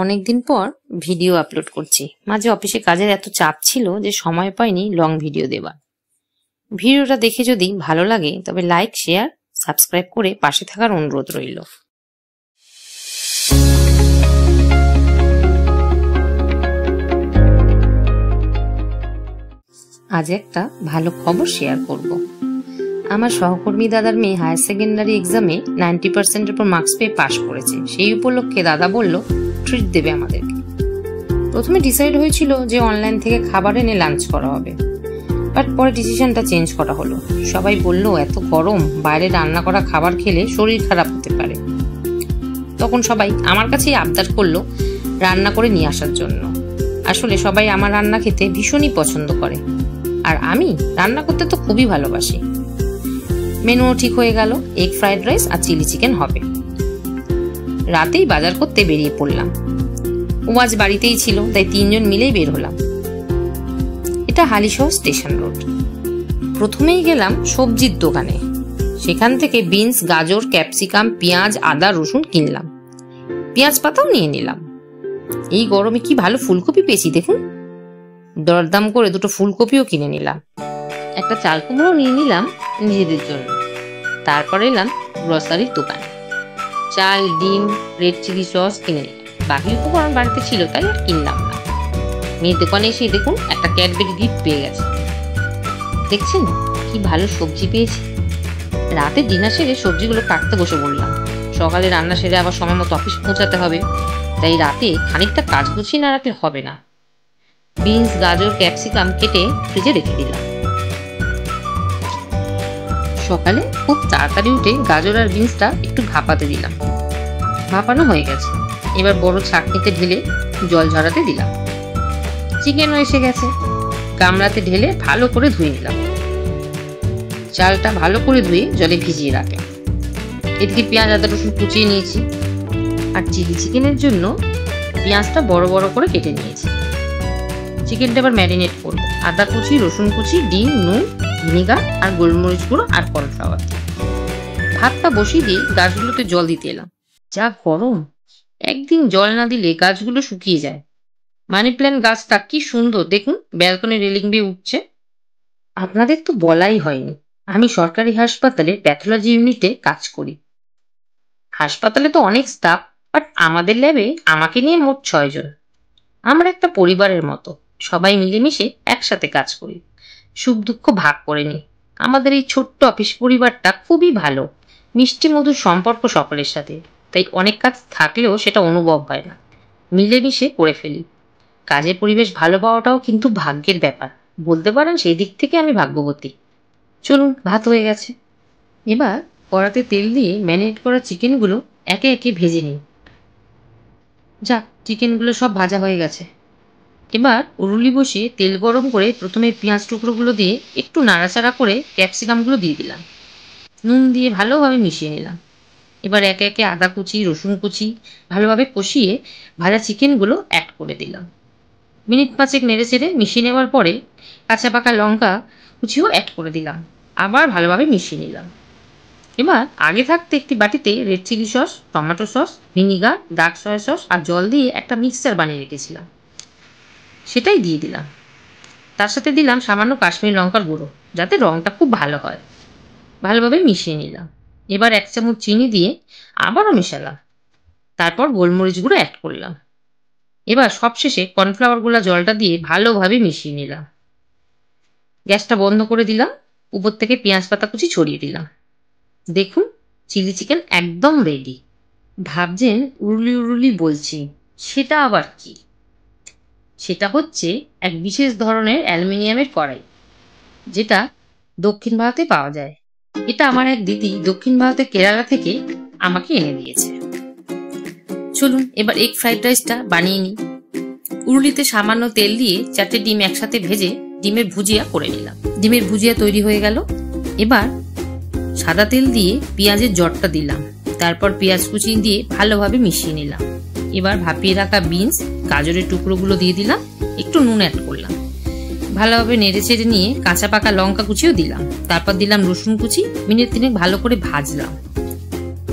অনেকদিন পর video upload করছি। মাঝে অফিসে কাজের এত চাপ ছিল যে সময় পাইনি লং ভিডিও দেবার। ভিডিওটা দেখে যদি ভালো লাগে তবে লাইক, শেয়ার, সাবস্ক্রাইব করে পাশে থাকার অনুরোধ রইল। আজ একটা ভালো খবর শেয়ার করব। আমার সহকর্মী দাদার মেয়ে হায়ার সেকেন্ডারি এক্সামে 90% উপর মার্কস পেয়ে পাশ করেছে। সেই উপলক্ষে দাদা বলল ট্রিট দেবে আমাদেরকে। প্রথমে ডিসাইড হয়েছিল যে অনলাইন থেকে খাবার এনে লাঞ্চ করা হবে, বাট পরে ডিসিশনটা চেঞ্জ করা হলো। সবাই বলল এত গরম, বাইরে রান্না করা খাবার খেলে শরীর খারাপ হতে পারে। তখন সবাই আমার কাছেই আবদার করলো রান্না করে নিয়ে আসার জন্য। আসলে সবাই আমার রান্না খেতে ভীষণই পছন্দ করে, আর আমি রান্না করতে তো খুবই ভালোবাসি। মেনুও ঠিক হয়ে গেল, এগ ফ্রাইড রাইস আর চিলি চিকেন হবে। রাতেই বাজার করতে বেরিয়ে পড়লাম। ও আজ বাড়িতেই ছিল, তাই তিনজন মিলেই বের হলাম। এটা হালিশহর স্টেশন রোড। প্রথমেই গেলাম সবজির দোকানে। সেখান থেকে বিনস, গাজর, ক্যাপসিকাম, পেঁয়াজ, আদা, রসুন কিনলাম। পেঁয়াজ পাতাও নিয়ে নিলাম। এই গরমে কি ভালো ফুলকপি পেয়েছি দেখুন। দরদাম করে দুটো ফুলকপিও কিনে নিলাম। একটা চাল কুমড়ো নিয়ে নিলাম নিজেদের জন্য। তারপর এলাম গ্রসারির দোকানে। চাল, ডিম, রেড চিলি সস কিনে নিলাম। বাকি উপকরণ বাড়িতে ছিল তাই আর কিনলাম না। মেয়ের দোকানে এসে দেখুন একটা ক্যাডবেরি গিফট পেয়ে গেছে। দেখছেন কি ভালো সবজি পেয়েছি। রাতে ডিনার সেরে সবজিগুলো কাটতে বসে পড়লাম। সকালে রান্না সেরে আবার সময় মতো অফিস পৌঁছাতে হবে, তাই রাতে খানিকটা কাজ গুছিয়ে না রাখলে হবে না। বিনস, গাজর, ক্যাপসিকাম কেটে ফ্রিজে রেখে দিলাম। সকালে খুব তাড়াতাড়ি উঠে গাজর আর বিনসটা একটু ভাপাতে দিলাম। ভাপানো হয়ে গেছে, এবার বড় ছাঁকনিতে ঢেলে জল ঝরাতে দিলাম। চিকেনও এসে গেছে, গামলাতে ঢেলে ভালো করে ধুয়ে নিলাম। চালটা ভালো করে ধুয়ে জলে ভিজিয়ে রাখলাম। এদিকে পেঁয়াজ, আদা, রসুন কুচিয়ে নিয়েছি। আর চিলি চিকেনের জন্য পেঁয়াজটা বড় বড় করে কেটে নিয়েছি। চিকেনটা এবার ম্যারিনেট করবো। আদা কুচি, রসুন কুচি, ডিম, নুন, ভিনেগার আর গোলমরিচ গুঁড়ো আর কর্নফ্লাওয়ার। ভাতটা বসিয়ে দিয়ে গাছগুলোতে জল দিতে এলাম। যা গরম, একদিন জল না দিলে গাছগুলো শুকিয়ে যায়। মানি প্ল্যান্ট গাছটা কি সুন্দর দেখুন, ব্যালকনি রেলিং দিয়ে উঠছে। আপনাদের তো বলাই হয়নি, আমি সরকারি হাসপাতালে প্যাথোলজি ইউনিটে কাজ করি। হাসপাতালে তো অনেক স্টাফ, বাট আমাদের ল্যাবে আমাকে নিয়ে মোট 6 জন। আমরা একটা পরিবারের মতো, সবাই মিলেমিশে একসাথে কাজ করি, সুখ দুঃখ ভাগ করে নিই। আমাদের এই ছোট্ট অফিস পরিবারটা খুবই ভালো, মিষ্টি মধুর সম্পর্ক সকলের সাথে। তাই অনেক কাজ থাকলেও সেটা অনুভব হয় না, মিলেমিশে করে ফেলি। কাজের পরিবেশ ভালো পাওয়াটাও কিন্তু ভাগ্যের ব্যাপার বলতে পারেন। সেই দিক থেকে আমি ভাগ্যবতী। চলুন, ভাত হয়ে গেছে। এবার কড়াতে তেল দিয়ে ম্যারিনেট করা চিকেনগুলো একে একে ভেজে নিই। যা, চিকেনগুলো সব ভাজা হয়ে গেছে। এবার উরুলি বসিয়ে তেল গরম করে প্রথমে পেঁয়াজ টুকরোগুলো দিয়ে একটু নাড়াচাড়া করে ক্যাপসিকামগুলো দিয়ে দিলাম। নুন দিয়ে ভালোভাবে মিশিয়ে নিলাম। এবার একে একে আদা কুচি, রসুন কুচি ভালোভাবে কষিয়ে ভাজা চিকেনগুলো অ্যাড করে দিলাম। মিনিট 5 নেড়ে চেড়ে মিশিয়ে নেওয়ার পরে কাঁচা পাকা লঙ্কা কুচিও অ্যাড করে দিলাম। আবার ভালোভাবে মিশিয়ে নিলাম। এবার আগে থাকতে একটি বাটিতে red chilli sauce, tomato sauce, vinegar, dark soya sauce আর জল দিয়ে একটা মিক্সচার বানিয়ে রেখেছিলাম, সেটাই দিয়ে দিলাম। তার সাথে দিলাম সামান্য কাশ্মীরি লঙ্কার গুঁড়ো, যাতে রঙটা খুব ভালো হয়। ভালোভাবে মিশিয়ে নিলাম। এবার 1 চামচ চিনি দিয়ে আবারও মেশালাম। তারপর গোলমরিচ গুঁড়ো অ্যাড করলাম। এবার সবশেষে কর্নফ্লাওয়ার গুলা জলটা দিয়ে ভালোভাবে মিশিয়ে নিলাম। গ্যাসটা বন্ধ করে দিলাম। উপর থেকে পেঁয়াজ পাতা কুচি ছড়িয়ে দিলাম। দেখুন, চিলি চিকেন একদম রেডি। ভাবছেন উরুলি উরুলি বলছি, সেটা আবার কি? সেটা হচ্ছে এক বিশেষ ধরনের অ্যালুমিনিয়ামের কড়াই, যেটা দক্ষিণ ভারতে পাওয়া যায়। এটা আমার এক দিদি দক্ষিণ ভারতের কেরালা থেকে আমাকে এনে দিয়েছে। চলুন এবার এগ ফ্রাইড রাইসটা বানিয়ে নিই। উরুলিতে সামান্য তেল দিয়ে 4টে ডিম একসাথে ভেজে ডিমের ভুজিয়া করে নিলাম। ডিমের ভুজিয়া তৈরি হয়ে গেল। এবার সাদা তেল দিয়ে পেঁয়াজের জটটা দিলাম। তারপর পেঁয়াজ কুচি দিয়ে ভালোভাবে মিশিয়ে নিলাম। এবার ভাপিয়ে রাখা বিনস, গাজরের টুকরোগুলো দিয়ে দিলাম। একটু নুন অ্যাড করলাম। ভালোভাবে নেড়ে চেড়ে নিয়ে কাঁচা পাকা লঙ্কা কুচিও দিলাম। তারপর দিলাম রসুন কুচি। মিনিট 3 ভালো করে ভাজলাম।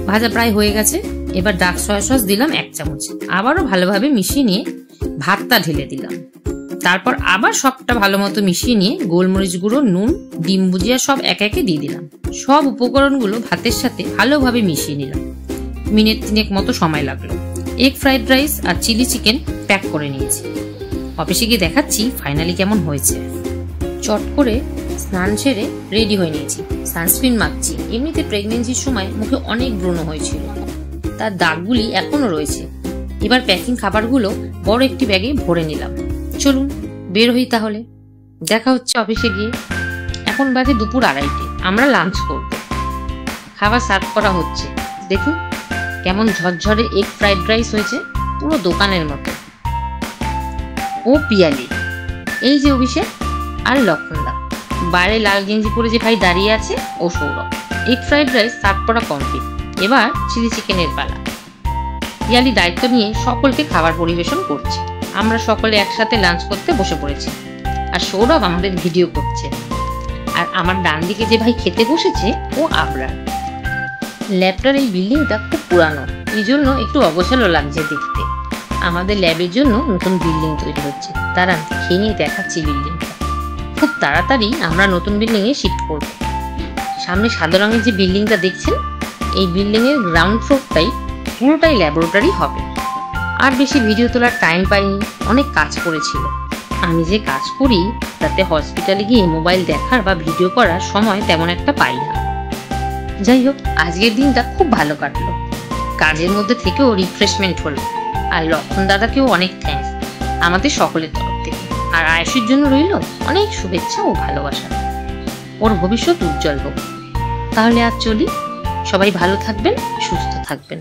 ভাজা প্রায় হয়ে গেছে। এবার ডার্ক সয়া সস দিলাম 1 চামচ, আবারও ভালোভাবে মিশিয়ে নিয়ে ভাতটা ঢেলে দিলাম। তারপর আবার সবটা ভালো মতো মিশিয়ে নিয়ে গোলমরিচ গুঁড়ো, নুন, ডিম ভুজিয়া সব একে একে দিয়ে দিলাম। সব উপকরণগুলো ভাতের সাথে ভালোভাবে মিশিয়ে নিলাম। মিনিট 3 মতো সময় লাগলো। এগ ফ্রাইড রাইস আর চিলি চিকেন প্যাক করে নিয়েছি। অফিসে গিয়ে দেখাচ্ছি ফাইনালি কেমন হয়েছে। চট করে স্নান সেরে রেডি হয়ে নিয়েছি, সানস্ক্রিন মাখছি। এমনিতে প্রেগনেন্সির সময় মুখে অনেক ব্রণ হয়েছিল, তার দাগগুলি এখনো রয়েছে। এবার প্যাকিং খাবারগুলো বড় একটি ব্যাগে ভরে নিলাম। চলুন বের হই তাহলে, দেখা হচ্ছে অফিসে গিয়ে। এখন বাজে দুপুর 2:30, আমরা লাঞ্চ করব। খাবার সার্ভ করা হচ্ছে, দেখুন কেমন ঝরঝরে এগ ফ্রাইড রাইস হয়েছে, পুরো দোকানের মতো। ও পিয়ালি, এই যে অভিষেক আর লক্ষণদা, বাইরে লাল গেঞ্জি পরে যে ভাই দাঁড়িয়ে আছে ও Sourav. Egg fried rice serve করা কমপ্লিট, এবার চিলি চিকেনের পালা। পিয়ালি দায়িত্ব নিয়ে সকলকে খাবার পরিবেশন করছে। আমরা সকলে একসাথে লাঞ্চ করতে বসে পড়েছি, আর সৌরভ আমাদের ভিডিও করছে। আর আমার ডান দিকে যে ভাই খেতে বসেছে ও আবরার। ল্যাবটার এই বিল্ডিংটা খুব পুরানো, এই জন্য একটু অগোছালো লাগছে দেখতে। আমাদের ল্যাবের জন্য নতুন বিল্ডিং তৈরি হচ্ছে, তারা খেয়ে নিয়ে দেখাচ্ছি বিল্ডিংটা। খুব তাড়াতাড়ি আমরা নতুন বিল্ডিং এ শিফট করব। সামনে সাদা রঙের যে বিল্ডিংটা দেখছেন, এই বিল্ডিং এর গ্রাউন্ড ফ্লোরটাই পুরোটাই ল্যাবরেটরি হবে। আর বেশি ভিডিও তোলার টাইম পাইনি, অনেক কাজ পড়েছিল। আমি যে কাজ করি তাতে হসপিটালে গিয়ে মোবাইল দেখার বা ভিডিও করার সময় তেমন একটা পাই না। যাই হোক, আজকের দিনটা খুব ভালো কাটলো। কাজের মধ্যে থেকেও রিফ্রেশমেন্ট হলো। আর লক্ষণ দাদাকেও অনেক থ্যাঙ্কস আমাদের সকলের তরফ থেকে। আর আয়ুষের জন্য রইল অনেক শুভেচ্ছা ও ভালোবাসা। ওর ভবিষ্যৎ উজ্জ্বল হোক। তাহলে আজ চলি, সবাই ভালো থাকবেন, সুস্থ থাকবেন।